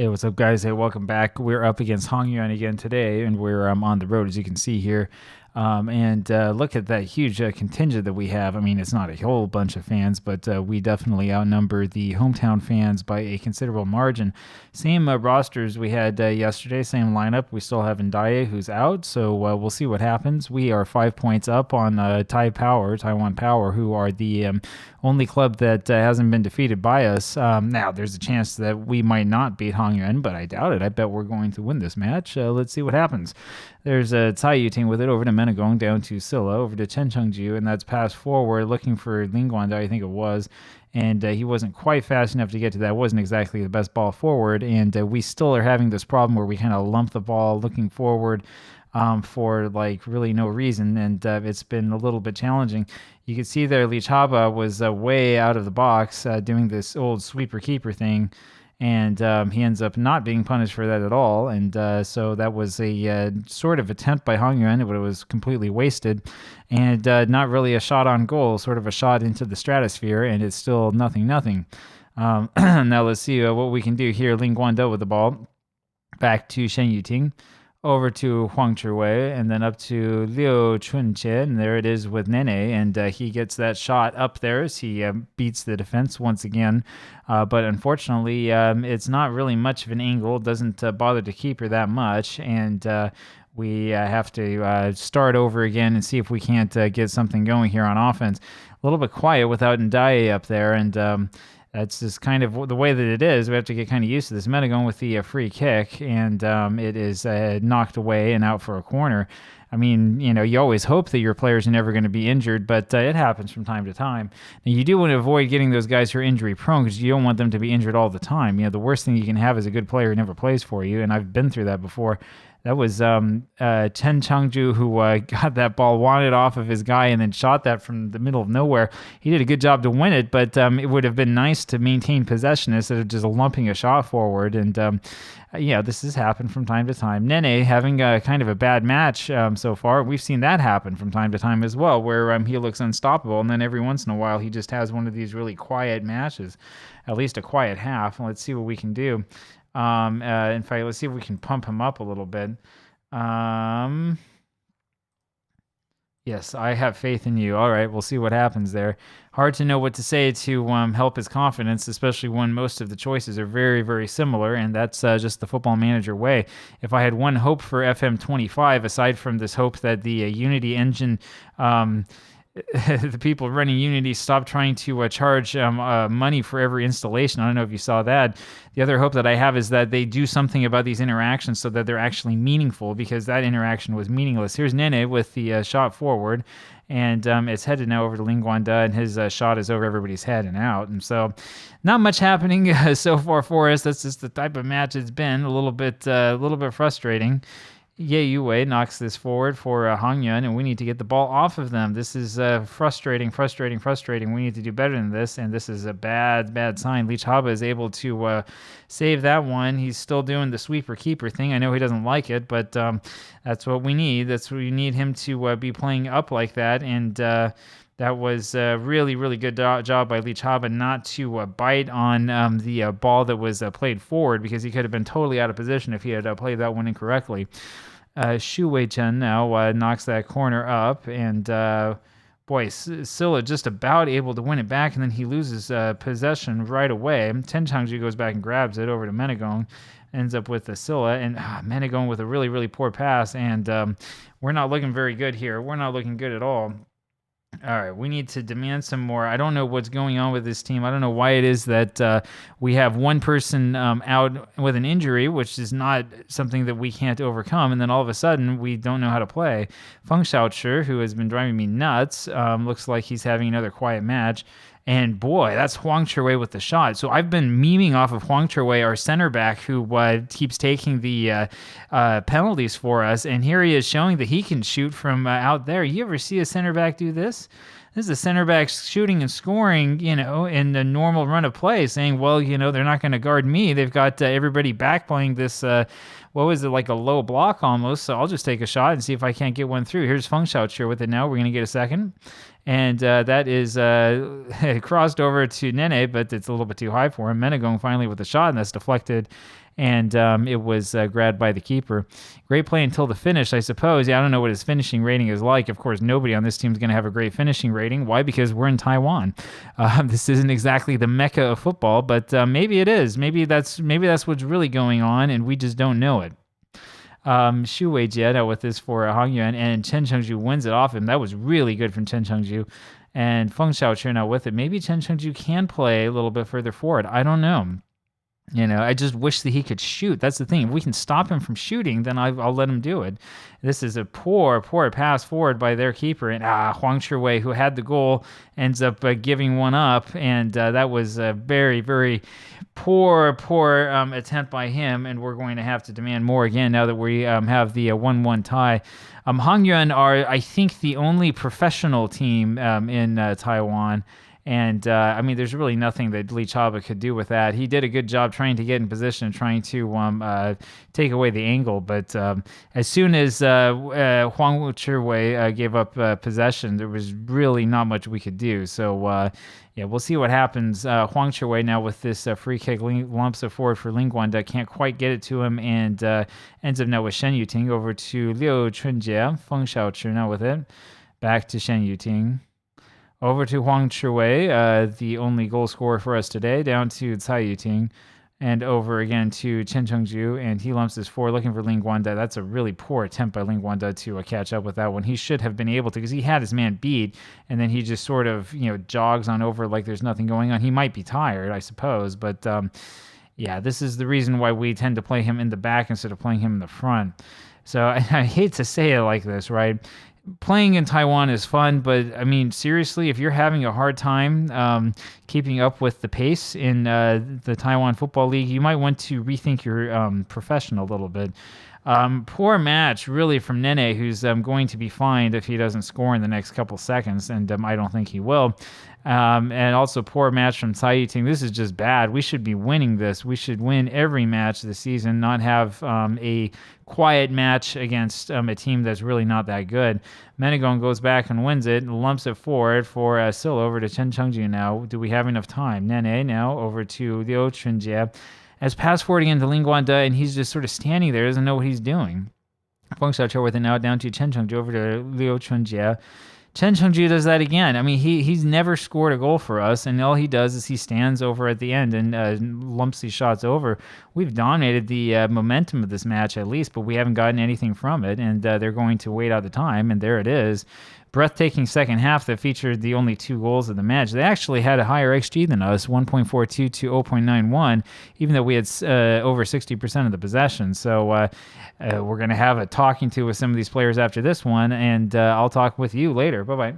Hey, what's up, guys? Hey, welcome back. We're up against Hongyuan again today, and we're on the road, as you can see here. And look at that huge contingent that we have. I mean, it's not a whole bunch of fans, but we definitely outnumber the hometown fans by a considerable margin. Same rosters we had yesterday, same lineup. We still have Ndaye, who's out, so we'll see what happens. We are 5 points up on Taiwan Power, who are the only club that hasn't been defeated by us. Now, there's a chance that we might not beat Hongyuan, but I doubt it. I bet we're going to win this match. Let's see what happens. There's a Tsai Yuting with it over to Menagong, down to Silla, over to Chen Chengju, and that's pass forward, looking for Lingguanda, I think it was. And he wasn't quite fast enough to get to that. It wasn't exactly the best ball forward, and we still are having this problem where we kind of lump the ball looking forward for like really no reason, and it's been a little bit challenging. You can see there Lee Chaba was way out of the box doing this old sweeper keeper thing, and he ends up not being punished for that at all. And so that was a sort of attempt by Hongyuan, but it was completely wasted, and not really a shot on goal, sort of a shot into the stratosphere, and it's still nothing. Now let's see what we can do here. Ling Guangda with the ball, back to Shen Yuting, over to Huang Chiwei, and then up to Liu Chunche, and there it is with Nene, and he gets that shot up there as he beats the defense once again, but unfortunately it's not really much of an angle, doesn't bother to keep her that much, and we have to start over again and see if we can't get something going here on offense. A little bit quiet without Ndaye up there, and that's just kind of the way that it is. We have to get kind of used to this. Meta going with the free kick, and it is knocked away and out for a corner. I mean, you always hope that your players are never going to be injured, but it happens from time to time. Now, you do want to avoid getting those guys who are injury prone because you don't want them to be injured all the time. The worst thing you can have is a good player who never plays for you, and I've been through that before. That was Chen Changju who got that ball, wanted off of his guy, and then shot that from the middle of nowhere. He did a good job to win it, but it would have been nice to maintain possession instead of just lumping a shot forward. And this has happened from time to time. Nene having kind of a bad match so far. We've seen that happen from time to time as well, where he looks unstoppable, and then every once in a while he just has one of these really quiet matches, at least a quiet half. Let's see what we can do. In fact, let's see if we can pump him up a little bit. Yes, I have faith in you. All right, we'll see what happens there. Hard to know what to say to help his confidence, especially when most of the choices are very, very similar, and that's just the Football Manager way. If I had one hope for FM25, aside from this hope that the Unity engine the people running Unity stop trying to charge money for every installation. I don't know if you saw that. The other hope that I have is that they do something about these interactions so that they're actually meaningful, because that interaction was meaningless. Here's Nene with the shot forward, and it's headed now over to Lingguanda, and his shot is over everybody's head and out. And so not much happening so far for us. That's just the type of match it's been. A little bit frustrating. Ye Yue knocks this forward for Hongyuan, and we need to get the ball off of them. This is frustrating. We need to do better than this, and this is a bad sign. Lee Chaba is able to save that one. He's still doing the sweeper-keeper thing. I know he doesn't like it, but that's what we need. That's what we need him to be playing up like that, and that was a really, really good job by Lee Chaba not to bite on the ball that was played forward, because he could have been totally out of position if he had played that one incorrectly. Shu Wei-chen now knocks that corner up, and Silla just about able to win it back, and then he loses possession right away. Ten Changju goes back and grabs it over to Menagong, ends up with Silla, and Menagong with a really, really poor pass, and we're not looking very good here. We're not looking good at all. All right, we need to demand some more. I don't know what's going on with this team. I don't know why it is that we have one person out with an injury, which is not something that we can't overcome, and then all of a sudden we don't know how to play. Feng Xiaochi, who has been driving me nuts, looks like he's having another quiet match. And boy, that's Huang Chiwei with the shot. So I've been memeing off of Huang Chiwei, our center back, who keeps taking the penalties for us. And here he is showing that he can shoot from out there. You ever see a center back do this? This is a center back shooting and scoring, in the normal run of play, saying, well, they're not going to guard me. They've got everybody back playing this, like a low block almost. So I'll just take a shot and see if I can't get one through. Here's Feng Xiaochi with it now. We're going to get a second. And that is crossed over to Nene, but it's a little bit too high for him. Menegong finally with a shot, and that's deflected. And it was grabbed by the keeper. Great play until the finish, I suppose. Yeah, I don't know what his finishing rating is like. Of course, nobody on this team is going to have a great finishing rating. Why? Because we're in Taiwan. This isn't exactly the mecca of football, but maybe it is. Maybe that's what's really going on, and we just don't know it. Xu Weijie with this for Hang Yuan, and Chen Chengju wins it off him. That was really good from Chen Chengju. And Feng Xiaoqi now with it. Maybe Chen Chengju can play a little bit further forward. I don't know. I just wish that he could shoot. That's the thing. If we can stop him from shooting, then I'll let him do it. This is a poor pass forward by their keeper. And Huang Chiwei, who had the goal, ends up giving one up. And that was a very, very poor attempt by him. And we're going to have to demand more again now that we have the 1-1 tie. Hangyuan are, I think, the only professional team in Taiwan. And, there's really nothing that Li Chaba could do with that. He did a good job trying to get in position and trying to take away the angle. But as soon as Huang Chiwei gave up possession, there was really not much we could do. So, we'll see what happens. Huang Chiwei now with this free kick lumps it forward for Lin Guanda. Can't quite get it to him and ends up now with Shen Yuting over to Liu Chunjie. Feng Xiaoqi now with it. Back to Shen Yuting. Over to Huang Chiwei, the only goal scorer for us today, down to Cai Yuting, and over again to Chen Chengju, and he lumps this forward, looking for Lin Guanda. That's a really poor attempt by Lin Guanda to catch up with that one. He should have been able to, because he had his man beat, and then he just sort of, jogs on over like there's nothing going on. He might be tired, I suppose, but this is the reason why we tend to play him in the back instead of playing him in the front. So I hate to say it like this, right? Playing in Taiwan is fun, but seriously, if you're having a hard time keeping up with the pace in the Taiwan Football League, you might want to rethink your profession a little bit. Poor match, really, from Nene, who's going to be fined if he doesn't score in the next couple seconds, and I don't think he will. And also poor match from Cai Yuting. This is just bad. We should be winning this. We should win every match this season, not have a quiet match against a team that's really not that good. Menegong goes back and wins it, lumps it forward for Sil over to Chen Chengju now. Do we have enough time? Nene now over to Liu Chunjie. As pass forward again to Lin Guanda, and he's just sort of standing there, doesn't know what he's doing. Feng Xiaoqiu with it now down to Chen Chengju over to Liu Chunjie. Chen Chengju does that again. He's never scored a goal for us, and all he does is he stands over at the end and lumps these shots over. We've dominated the momentum of this match at least, but we haven't gotten anything from it, and they're going to wait out the time, and there it is. Breathtaking second half that featured the only 2 goals of the match. They actually had a higher XG than us, 1.42 to 0.91, even though we had over 60% of the possession. So we're going to have a talking to with some of these players after this one, and I'll talk with you later. Bye-bye.